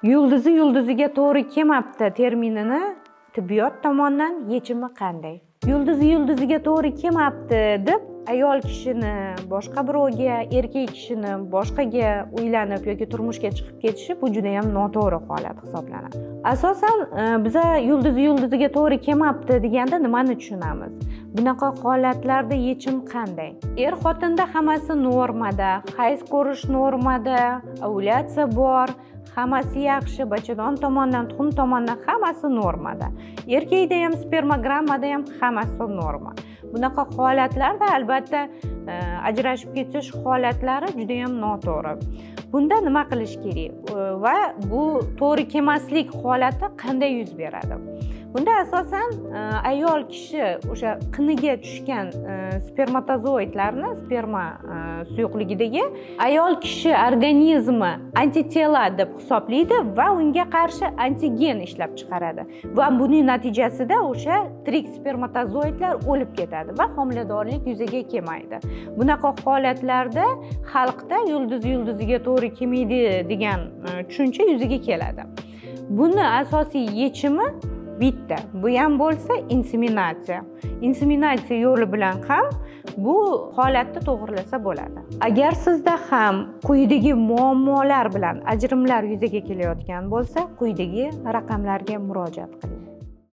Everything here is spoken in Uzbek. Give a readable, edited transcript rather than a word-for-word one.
Yuldiziga to'g'ri kelmabdi terminini tibbiyot tomonidan yechimi qanday? Yuldiziga to'g'ri kelmabdi deb ayol kishini boshqa birovga, erkak kishini boshqaga uylanib yoki turmushga chiqib ketishi bu juda ham noto'g'ri holat hisoblanadi. Asosan biza yuldiziga to'g'ri kelmabdi deganda nimani tushunamiz? Bunaqa holatlarda yechim qanday? Er xotinda hammasi normada, hayz ko'rish normada, ovulyatsiya bor, hammasi yaxshi, bachadon tomonidan, tuxum tomonidan hammasi normada. Erkakda ham, spermogrammada ham hammasi norma. Bunaqa holatlarda albatta ajrashib ketish holatlari juda ham noto'g'ri. Bunda nima qilish kerak va bu to'g'ri kelmaslik holati qanday yuz beradi? Bunda asosan ayol kishi o'sha qiniga tushgan spermatozoidlarni, sperma suyuqligidagi ayol kishi organizmi antitela deb hisoblaydi va unga qarshi antigen ishlab chiqaradi. Va buning natijasida o'sha tirik spermatozoidlar o'lib ketadi va homiladorlik yuzaga kelmaydi. Bunaqa holatlarda xalqda yuldiziga to'g'ri kelmaydi degan tushuncha yuzaga keladi. Buni asosiy yechimi bitta. Bu ham bo'lsa inseminatsiya. Inseminatsiya yo'li bilan ham bu holatni to'g'rilasa bo'ladi. Agar sizda ham quyidagi muammolar bilan ajrimlar yuzaga kelayotgan bo'lsa, quyidagi raqamlarga murojaat qiling.